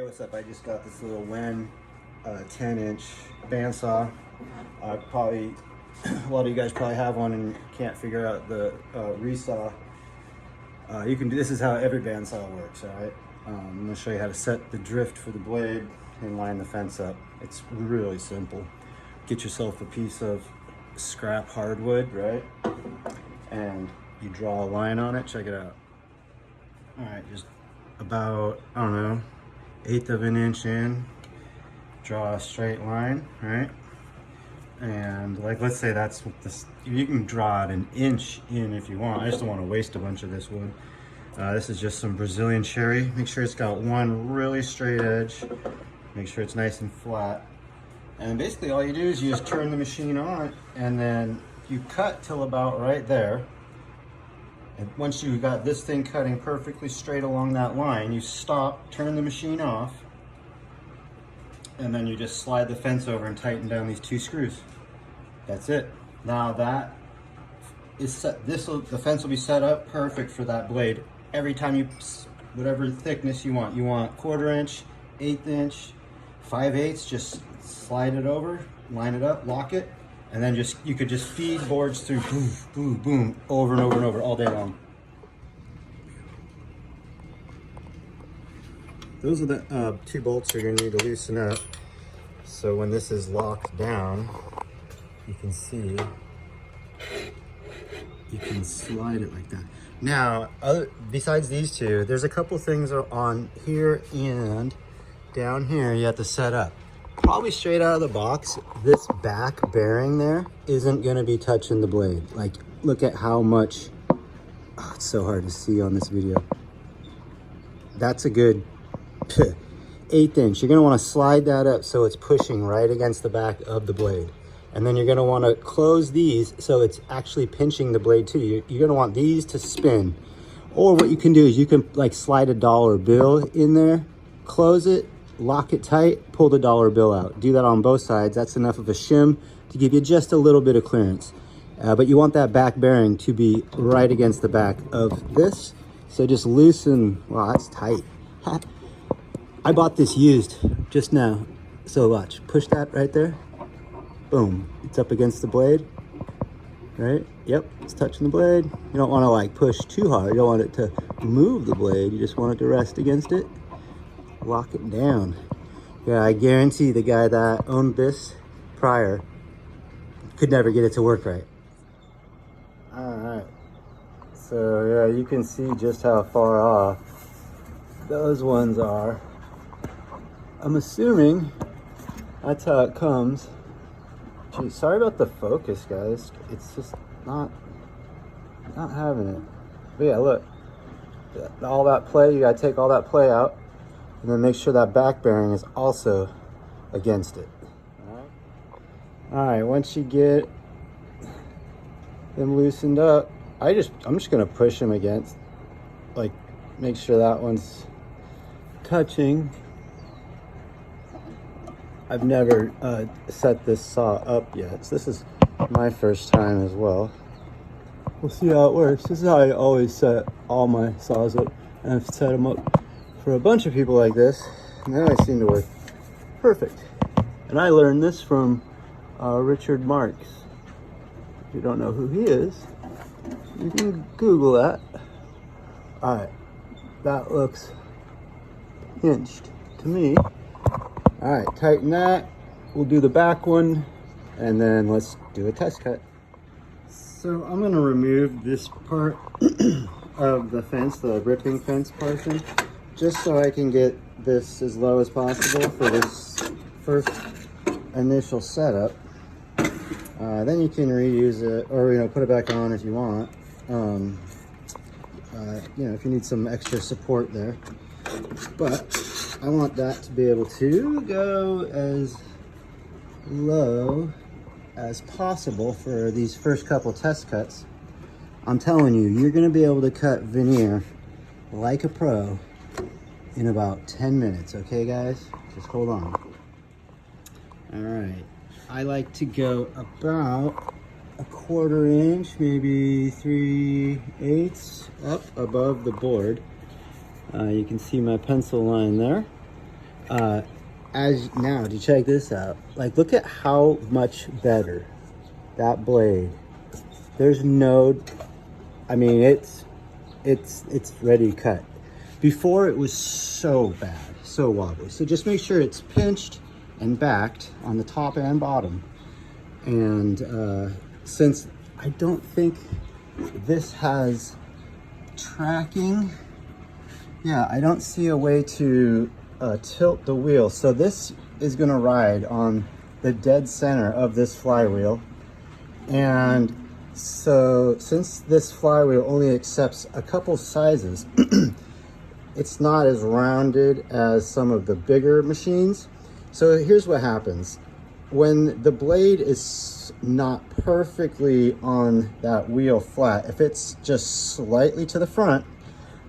what's up? I just got this little Wen 10-inch bandsaw. Probably a lot of you guys probably have one and can't figure out the resaw. You can do this is how every bandsaw works. All right, I'm going to show you how to set the drift for the blade and line the fence up. It's really simple. Get yourself a piece of scrap hardwood, right? And you draw a line on it. Check it out. All right, just about, I don't know, 1/8 of an inch in, draw a straight line, right? And like, let's say that's what this, you can draw it 1 inch in if you want. I just don't want to waste a bunch of this wood. This is just some Brazilian cherry. Make sure it's got one really straight edge. Make sure it's nice and flat. And basically all you do is you just turn the machine on and then you cut till about right there. And once you got this thing cutting perfectly straight along that line, you stop, turn the machine off, and then you just slide the fence over and tighten down these 2 screws. That's it. Now that is set. The fence will be set up perfect for that blade. Every time you, whatever thickness you want 1/4 inch, 1/8 inch, 5/8, just slide it over, line it up, lock it. And then you could just feed boards through, boom, boom, boom, over and over and over all day long. Those are the 2 bolts you're gonna need to loosen up. So when this is locked down, you can see, you can slide it like that. Now, besides these 2, there's a couple things on here and down here you have to set up. Probably straight out of the box, this back bearing there isn't going to be touching the blade. Like, look at how much, oh, it's so hard to see on this video. That's a good 1/8 inch. You're going to want to slide that up so it's pushing right against the back of the blade. And then you're going to want to close these so it's actually pinching the blade too. You're going to want these to spin. Or what you can do is you can like slide a dollar bill in there, close it, lock it tight, pull the dollar bill out. Do that on both sides. That's enough of a shim to give you just a little bit of clearance. But you want that back bearing to be right against the back of this. So just loosen, wow, that's tight. I bought this used just now. So watch, push that right there. Boom, it's up against the blade, right? Yep, it's touching the blade. You don't want to like push too hard. You don't want it to move the blade. You just want it to rest against it. Lock it down. Yeah, I guarantee the guy that owned this prior could never get it to work right. All right, so yeah, you can see just how far off those ones are. I'm assuming that's how it comes. Gee, sorry about the focus, guys. It's just not having it. But yeah, look, all that play, you gotta take all that play out. And then make sure that back bearing is also against it. All right, once you get them loosened up, I'm just gonna push them against, like, make sure that one's touching. I've never set this saw up yet, so this is my first time as well. We'll see how it works. This is how I always set all my saws up, and I've set them up for a bunch of people like this, and they seem to work perfect. And I learned this from Richard Marks. If you don't know who he is, you can Google that. All right, that looks hinged to me. All right, tighten that. We'll do the back one, and then let's do a test cut. So I'm gonna remove this part of the fence, the ripping fence portion, just so I can get this as low as possible for this first initial setup. Then you can reuse it, or put it back on if you want. If you need some extra support there. But I want that to be able to go as low as possible for these first couple test cuts. I'm telling you, you're gonna be able to cut veneer like a pro in about 10 minutes, okay guys? Just hold on. All right, I like to go about 1/4 inch, maybe 3/8 up above the board. You can see my pencil line there. As now, to check this out, like look at how much better that blade. There's no, I mean, it's ready to cut. Before it was so bad, so wobbly. So just make sure it's pinched and backed on the top and bottom. And since I don't think this has tracking, yeah, I don't see a way to tilt the wheel. So this is gonna ride on the dead center of this flywheel. And so since this flywheel only accepts a couple sizes, it's not as rounded as some of the bigger machines. So here's what happens. When the blade is not perfectly on that wheel flat, if it's just slightly to the front,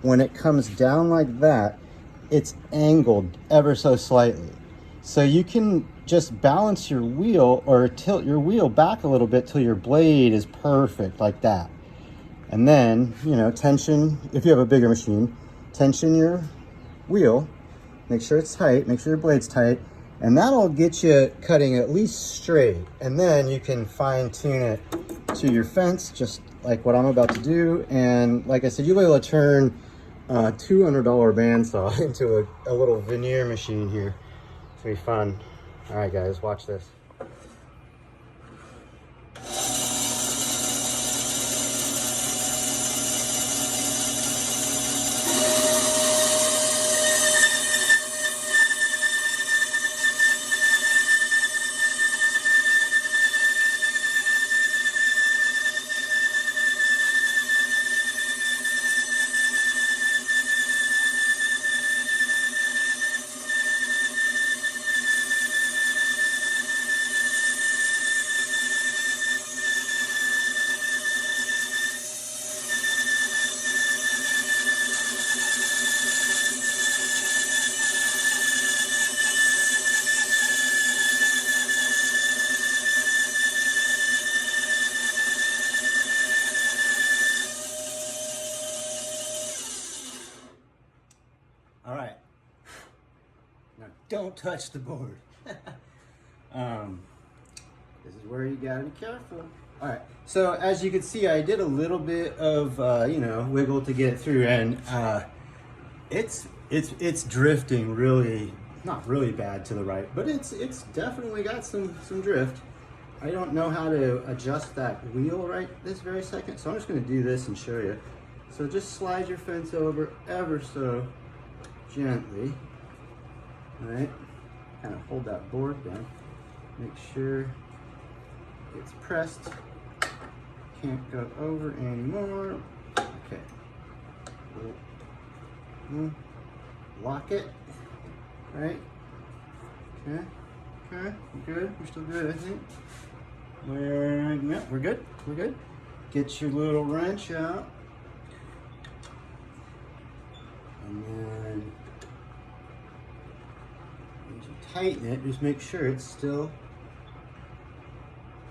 when it comes down like that, it's angled ever so slightly. So you can just balance your wheel or tilt your wheel back a little bit till your blade is perfect like that. And then, you know, tension, if you have a bigger machine, tension your wheel, make sure it's tight, make sure your blade's tight, and that'll get you cutting at least straight. And then you can fine tune it to your fence, just like what I'm about to do. And like I said, you'll be able to turn a $200 bandsaw into a little veneer machine here. It's gonna be fun. All right, guys, watch this. All right, now don't touch the board. This is where you gotta be careful. All right, so as you can see, I did a little bit of you know, wiggle to get through, and it's drifting really, not really bad to the right, but it's definitely got some drift. I don't know how to adjust that wheel right this very second, so I'm just gonna do this and show you. So just slide your fence over ever so gently. All right, kind of hold that board down. Make sure it's pressed. Can't go over anymore. Okay. Lock it. Right. Okay. Okay. We're good. We're still good, I think. We're good. We're good. Get your little wrench out. And then as you tighten it, just make sure it's still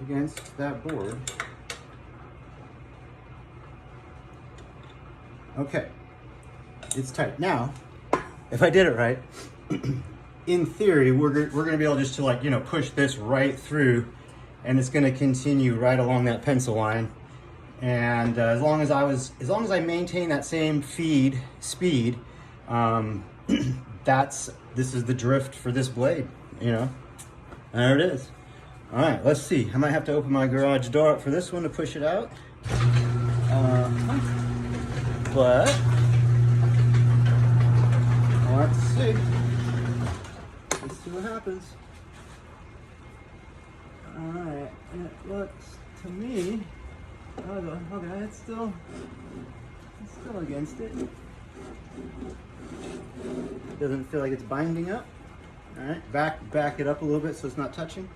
against that board. Okay, it's tight. Now, if I did it right, in theory, we're gonna be able just to, like, you know, push this right through, and it's gonna continue right along that pencil line. And as long as I maintain that same feed speed, this is the drift for this blade, you know. There it is. All right, let's see. I might have to open my garage door up for this one to push it out. But let's see. Let's see what happens. All right, and it looks to me. Okay, it's still against it. Doesn't feel like it's binding up. All right, back it up a little bit so it's not touching.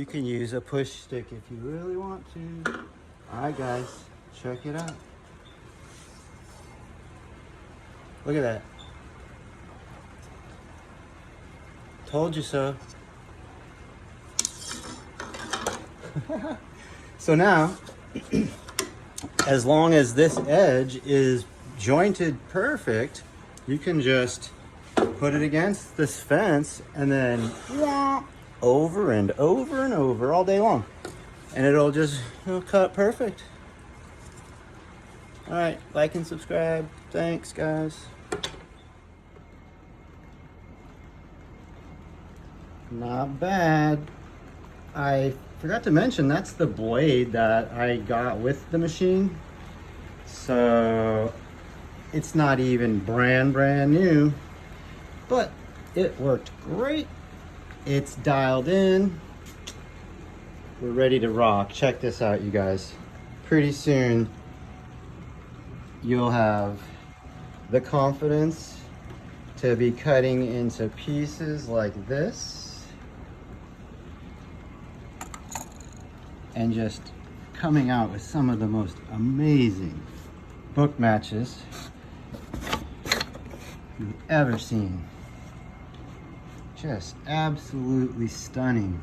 You can use a push stick if you really want to. All right, guys, check it out. Look at that. Told you so. So now, as long as this edge is jointed perfect, you can just put it against this fence and then over and over and over all day long. And it'll just cut perfect. All right, like and subscribe. Thanks, guys. Not bad. I forgot to mention that's the blade that I got with the machine. So it's not even brand new, but it worked great. It's dialed in. We're ready to rock. Check this out, you guys. Pretty soon you'll have the confidence to be cutting into pieces like this and just coming out with some of the most amazing book matches you've ever seen. Just absolutely stunning.